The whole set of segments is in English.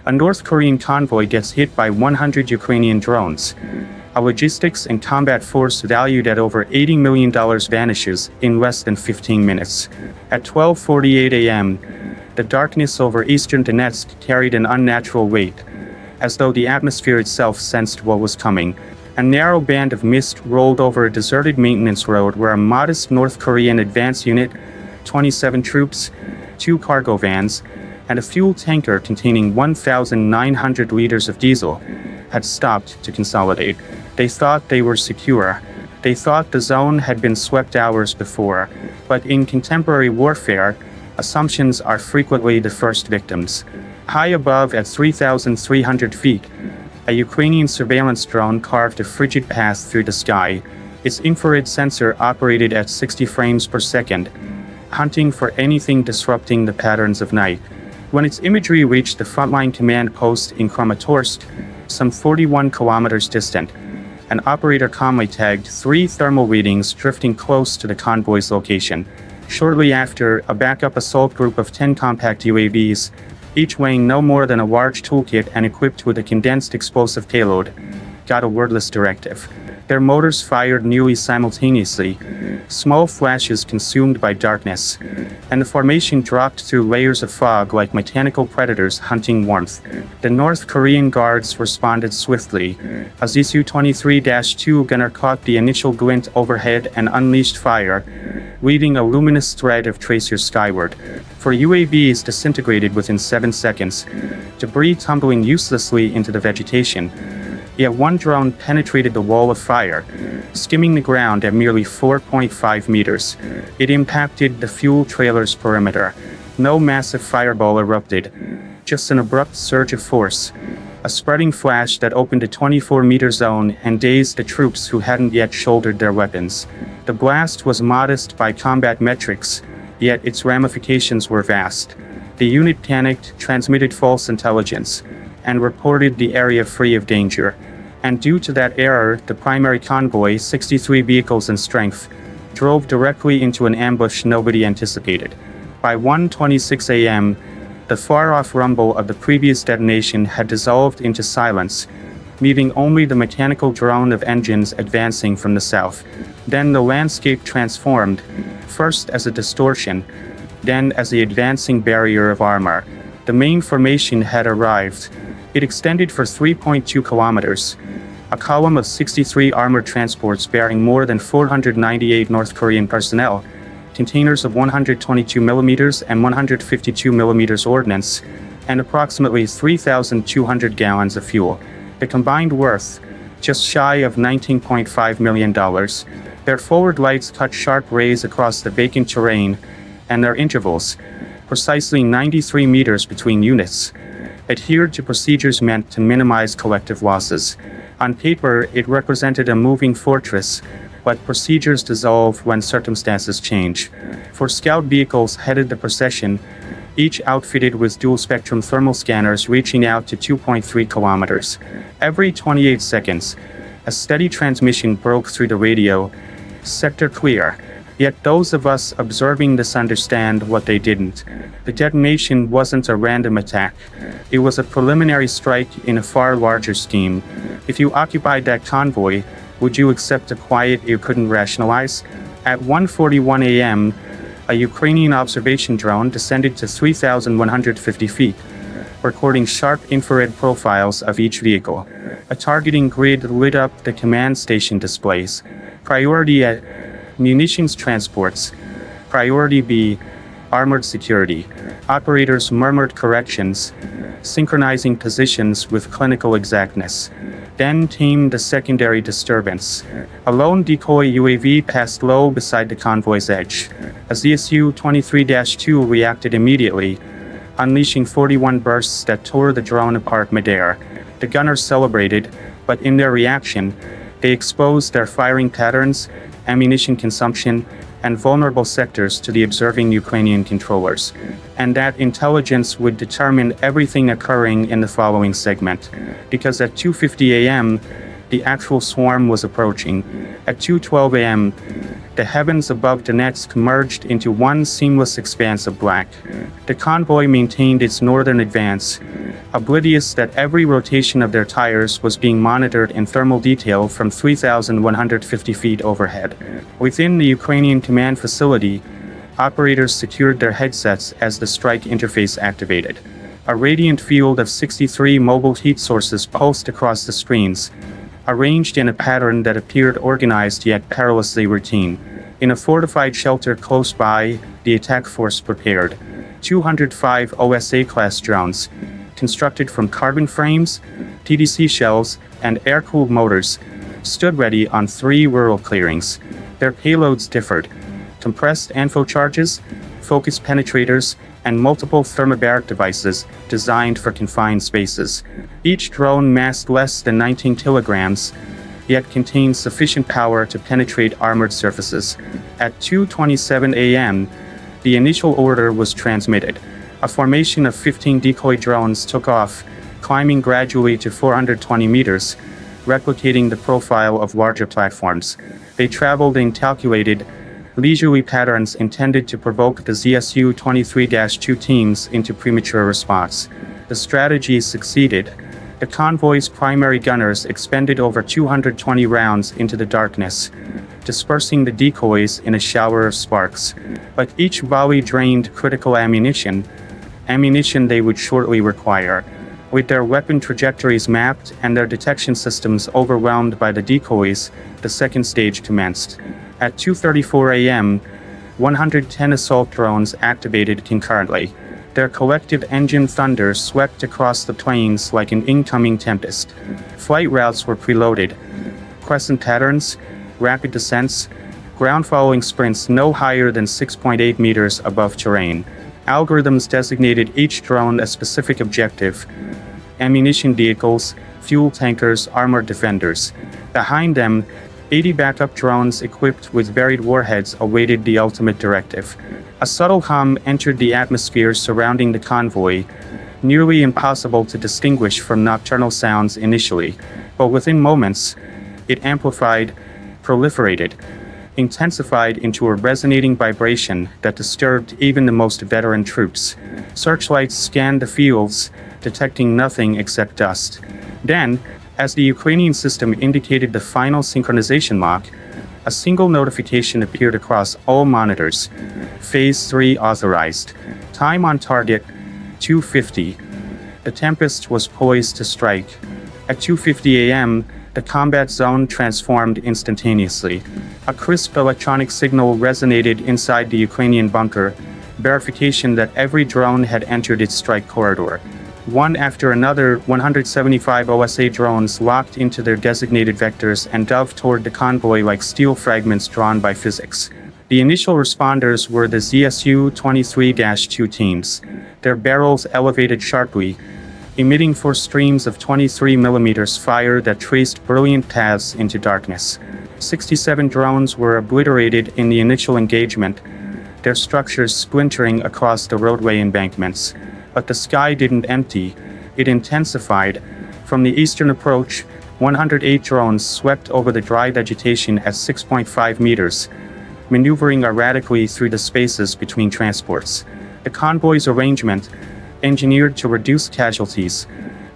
A North Korean convoy gets hit by 100 Ukrainian drones. A logistics and combat force valued at over $80 million vanishes in less than 15 minutes. At 12:48 a.m., the darkness over eastern Donetsk carried an unnatural weight, as though the atmosphere itself sensed what was coming. A narrow band of mist rolled over a deserted maintenance road where a modest North Korean advance unit, 27 troops, 2 cargo vans, and a fuel tanker containing 1,900 liters of diesel had stopped to consolidate. They thought they were secure. They thought the zone had been swept hours before. But in contemporary warfare, assumptions are frequently the first victims. High above at 3,300 feet, a Ukrainian surveillance drone carved a frigid path through the sky. Its infrared sensor operated at 60 frames per second, hunting for anything disrupting the patterns of night. When its imagery reached the frontline command post in Kramatorsk, some 41 kilometers distant, an operator calmly tagged 3 thermal readings drifting close to the convoy's location. Shortly after, a backup assault group of 10 compact UAVs, each weighing no more than a large toolkit and equipped with a condensed explosive payload, got a wordless directive. Their motors fired nearly simultaneously, small flashes consumed by darkness, and the formation dropped through layers of fog like mechanical predators hunting warmth. The North Korean guards responded swiftly. A Su-23-2 gunner caught the initial glint overhead and unleashed fire, leaving a luminous thread of tracers skyward. 4 UAVs disintegrated within 7 seconds, debris tumbling uselessly into the vegetation. Yet one drone penetrated the wall of fire, skimming the ground at merely 4.5 meters. It impacted the fuel trailer's perimeter. No massive fireball erupted, just an abrupt surge of force, a spreading flash that opened a 24-meter zone and dazed the troops who hadn't yet shouldered their weapons. The blast was modest by combat metrics, yet its ramifications were vast. The unit panicked, transmitted false intelligence, and reported the area free of danger. And due to that error, the primary convoy, 63 vehicles in strength, drove directly into an ambush nobody anticipated. By 1:26 a.m., the far-off rumble of the previous detonation had dissolved into silence, leaving only the mechanical drone of engines advancing from the south. Then the landscape transformed, first as a distortion, then as the advancing barrier of armor. The main formation had arrived. It extended for 3.2 kilometers. A column of 63 armored transports bearing more than 498 North Korean personnel, containers of 122 millimeters and 152 millimeters ordnance, and approximately 3,200 gallons of fuel. The combined worth, just shy of $19.5 million. Their forward lights cut sharp rays across the vacant terrain, and their intervals, precisely 93 meters between units, adhered to procedures meant to minimize collective losses. On paper, it represented a moving fortress, but procedures dissolve when circumstances change. 4 scout vehicles headed the procession, each outfitted with dual-spectrum thermal scanners reaching out to 2.3 kilometers. Every 28 seconds, a steady transmission broke through the radio, "Sector clear." Yet those of us observing this understand what they didn't. The detonation wasn't a random attack. It was a preliminary strike in a far larger scheme. If you occupied that convoy, would you accept a quiet you couldn't rationalize? At 1:41 a.m., a Ukrainian observation drone descended to 3,150 feet, recording sharp infrared profiles of each vehicle. A targeting grid lit up the command station displays. Priority A, munitions transports. Priority B, armored security. Operators murmured corrections, synchronizing positions with clinical exactness. Then came the secondary disturbance. A lone decoy UAV passed low beside the convoy's edge. A Su-23-2 reacted immediately, unleashing 41 bursts that tore the drone apart midair. The gunners celebrated, but in their reaction, they exposed their firing patterns, ammunition consumption, and vulnerable sectors to the observing Ukrainian controllers. And that intelligence would determine everything occurring in the following segment. Because at 2:50 a.m., the actual swarm was approaching. At 2:12 a.m., the heavens above Donetsk merged into one seamless expanse of black. The convoy maintained its northern advance, oblivious that every rotation of their tires was being monitored in thermal detail from 3,150 feet overhead. Within the Ukrainian command facility, operators secured their headsets as the strike interface activated. A radiant field of 63 mobile heat sources pulsed across the screens, arranged in a pattern that appeared organized yet perilously routine. In a fortified shelter close by, the attack force prepared. 205 OSA-class drones, constructed from carbon frames, TDC shells, and air-cooled motors, stood ready on 3 rural clearings. Their payloads differed: compressed info charges, focus penetrators, and multiple thermobaric devices designed for confined spaces. Each drone massed less than 19 kilograms, yet contained sufficient power to penetrate armored surfaces. At 2:27 a.m., the initial order was transmitted. A formation of 15 decoy drones took off, climbing gradually to 420 meters, replicating the profile of larger platforms. They traveled in calculated, leisurely patterns intended to provoke the ZSU-23-2 teams into premature response. The strategy succeeded. The convoy's primary gunners expended over 220 rounds into the darkness, dispersing the decoys in a shower of sparks. But each volley drained critical ammunition they would shortly require. With their weapon trajectories mapped and their detection systems overwhelmed by the decoys, the second stage commenced. At 2:34 a.m., 110 assault drones activated concurrently. Their collective engine thunder swept across the plains like an incoming tempest. Flight routes were preloaded. Crescent patterns, rapid descents, ground-following sprints no higher than 6.8 meters above terrain. Algorithms designated each drone a specific objective: ammunition vehicles, fuel tankers, armored defenders. Behind them, 80 backup drones equipped with varied warheads awaited the ultimate directive. A subtle hum entered the atmosphere surrounding the convoy, nearly impossible to distinguish from nocturnal sounds initially, but within moments, it amplified, proliferated, intensified into a resonating vibration that disturbed even the most veteran troops. Searchlights scanned the fields, detecting nothing except dust. Then, as the Ukrainian system indicated the final synchronization lock, a single notification appeared across all monitors. Phase 3 authorized. Time on target, 2:50. The Tempest was poised to strike. At 2:50 a.m., the combat zone transformed instantaneously. A crisp electronic signal resonated inside the Ukrainian bunker, verification that every drone had entered its strike corridor. One after another, 175 OSA drones locked into their designated vectors and dove toward the convoy like steel fragments drawn by physics. The initial responders were the ZSU-23-2 teams, their barrels elevated sharply, emitting four streams of 23mm fire that traced brilliant paths into darkness. 67 drones were obliterated in the initial engagement, their structures splintering across the roadway embankments. But the sky didn't empty, it intensified. From the eastern approach, 108 drones swept over the dry vegetation at 6.5 meters, maneuvering erratically through the spaces between transports. The convoy's arrangement, engineered to reduce casualties,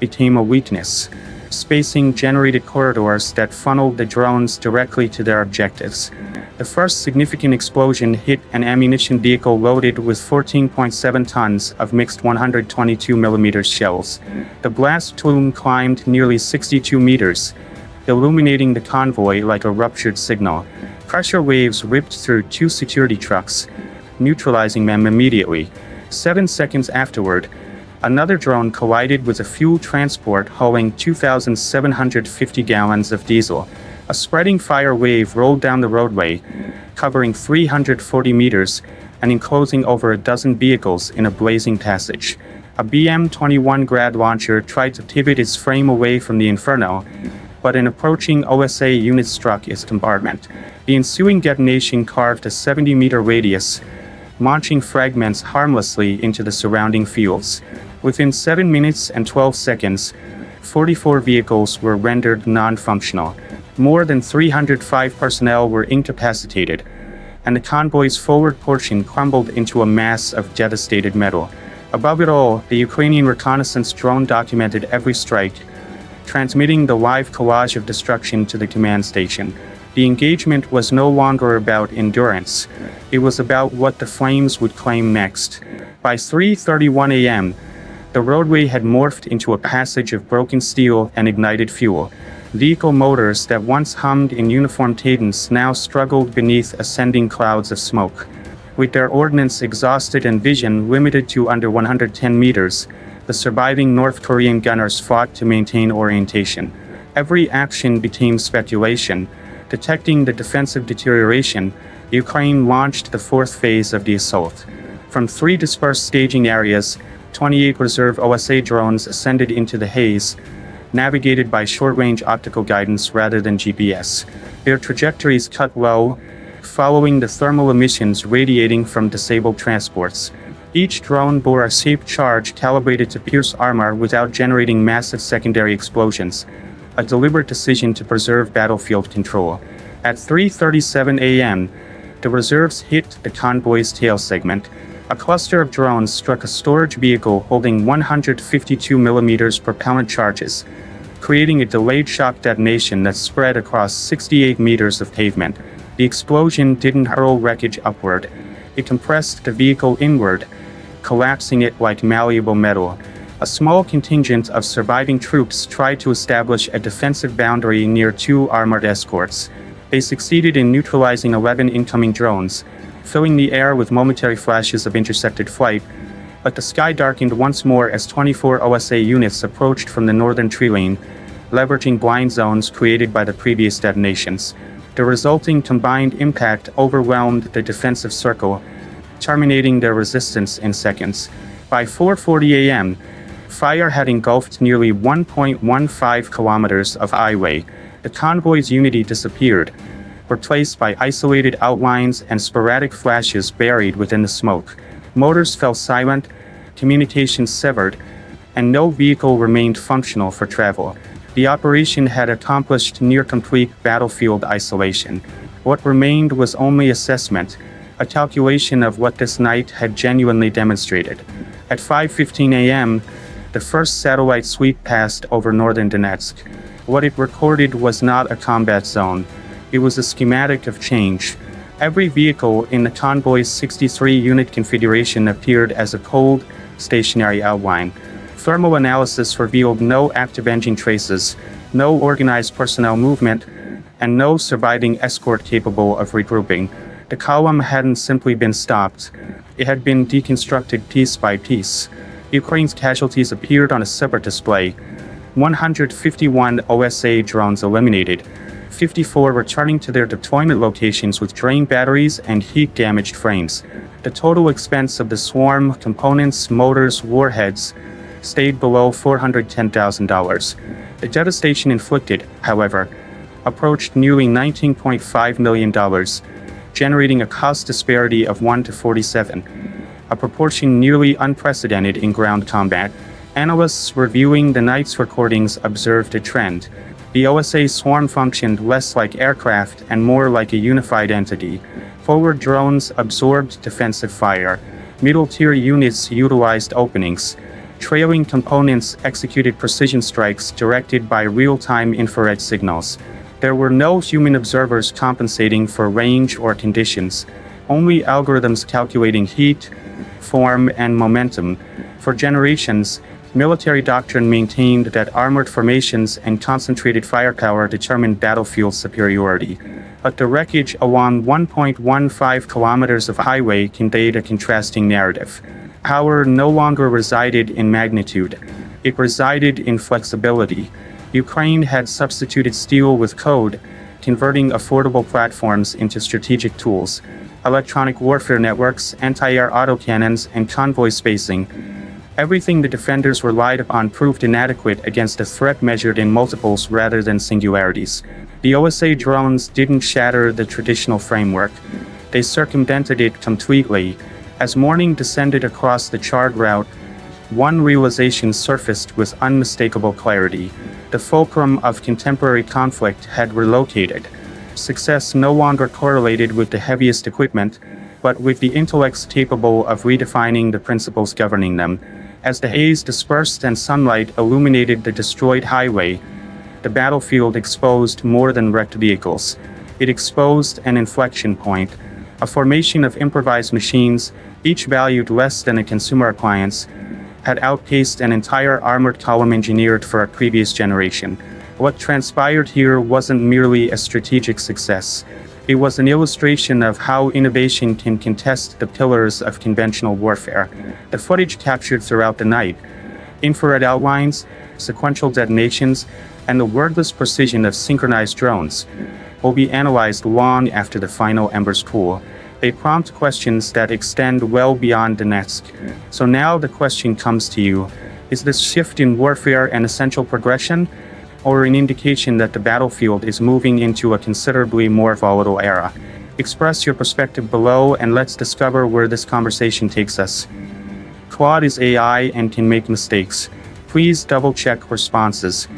became a weakness. Spacing generated corridors that funneled the drones directly to their objectives. The first significant explosion hit an ammunition vehicle loaded with 14.7 tons of mixed 122mm shells. The blast plume climbed nearly 62 meters, illuminating the convoy like a ruptured signal. Pressure waves ripped through two security trucks, neutralizing them immediately. 7 seconds afterward, another drone collided with a fuel transport hauling 2,750 gallons of diesel. A spreading fire wave rolled down the roadway, covering 340 meters and enclosing over a dozen vehicles in a blazing passage. A BM-21 Grad launcher tried to pivot its frame away from the inferno, but an approaching OSA unit struck its compartment. The ensuing detonation carved a 70-meter radius, launching fragments harmlessly into the surrounding fields. Within 7 minutes and 12 seconds, 44 vehicles were rendered non-functional. More than 305 personnel were incapacitated, and the convoy's forward portion crumbled into a mass of devastated metal. Above it all, the Ukrainian reconnaissance drone documented every strike, transmitting the live collage of destruction to the command station. The engagement was no longer about endurance. It was about what the flames would claim next. By 3:31 a.m., the roadway had morphed into a passage of broken steel and ignited fuel. Vehicle motors that once hummed in uniform cadence now struggled beneath ascending clouds of smoke. With their ordnance exhausted and vision limited to under 110 meters, the surviving North Korean gunners fought to maintain orientation. Every action became speculation. Detecting the defensive deterioration, Ukraine launched the fourth phase of the assault. From 3 dispersed staging areas, 28 reserve OSA drones ascended into the haze, navigated by short-range optical guidance rather than GPS. Their trajectories cut low, following the thermal emissions radiating from disabled transports. Each drone bore a shaped charge calibrated to pierce armor without generating massive secondary explosions, a deliberate decision to preserve battlefield control. At 3:37 a.m., the reserves hit the convoy's tail segment. A cluster of drones struck a storage vehicle holding 152mm propellant charges, creating a delayed shock detonation that spread across 68 meters of pavement. The explosion didn't hurl wreckage upward. It compressed the vehicle inward, collapsing it like malleable metal. A small contingent of surviving troops tried to establish a defensive boundary near 2 armored escorts. They succeeded in neutralizing 11 incoming drones, filling the air with momentary flashes of intercepted flight, but the sky darkened once more as 24 OSA units approached from the northern tree lane, leveraging blind zones created by the previous detonations. The resulting combined impact overwhelmed the defensive circle, terminating their resistance in seconds. By 4:40 a.m., fire had engulfed nearly 1.15 kilometers of highway. The convoy's unity disappeared, replaced by isolated outlines and sporadic flashes buried within the smoke. Motors fell silent, communications severed, and no vehicle remained functional for travel. The operation had accomplished near-complete battlefield isolation. What remained was only assessment, a calculation of what this night had genuinely demonstrated. At 5:15 a.m., the first satellite sweep passed over northern Donetsk. What it recorded was not a combat zone. It was a schematic of change. Every vehicle in the convoy's 63-unit configuration appeared as a cold, stationary outline. Thermal analysis revealed no active engine traces, no organized personnel movement, and no surviving escort capable of regrouping. The column hadn't simply been stopped. It had been deconstructed piece by piece. Ukraine's casualties appeared on a separate display. 151 OSA drones eliminated, 54 returning to their deployment locations with drained batteries and heat-damaged frames. The total expense of the swarm, components, motors, warheads, stayed below $410,000. The devastation inflicted, however, approached nearly $19.5 million, generating a cost disparity of 1 to 47, a proportion nearly unprecedented in ground combat. Analysts reviewing the night's recordings observed a trend. The OSA swarm functioned less like aircraft and more like a unified entity. Forward drones absorbed defensive fire. Middle-tier units utilized openings. Trailing components executed precision strikes directed by real-time infrared signals. There were no human observers compensating for range or conditions, only algorithms calculating heat, form, and momentum. For generations, military doctrine maintained that armored formations and concentrated firepower determined battlefield superiority. But the wreckage along 1.15 kilometers of highway conveyed a contrasting narrative. Power no longer resided in magnitude. It resided in flexibility. Ukraine had substituted steel with code, converting affordable platforms into strategic tools. Electronic warfare networks, anti-air autocannons, and convoy spacing. Everything the defenders relied upon proved inadequate against a threat measured in multiples rather than singularities. The OSA drones didn't shatter the traditional framework. They circumvented it completely. As morning descended across the charred route, one realization surfaced with unmistakable clarity. The fulcrum of contemporary conflict had relocated. Success no longer correlated with the heaviest equipment, but with the intellects capable of redefining the principles governing them. As the haze dispersed and sunlight illuminated the destroyed highway, the battlefield exposed more than wrecked vehicles. It exposed an inflection point, a formation of improvised machines, each valued less than a consumer appliance, had outpaced an entire armored column engineered for a previous generation. What transpired here wasn't merely a strategic success. It was an illustration of how innovation can contest the pillars of conventional warfare. The footage captured throughout the night, infrared outlines, sequential detonations, and the wordless precision of synchronized drones, will be analyzed long after the final embers cool. They prompt questions that extend well beyond the next. So now the question comes to you: is this shift in warfare an essential progression, or an indication that the battlefield is moving into a considerably more volatile era? Express your perspective below and let's discover where this conversation takes us. Claude is AI and can make mistakes. Please double-check responses.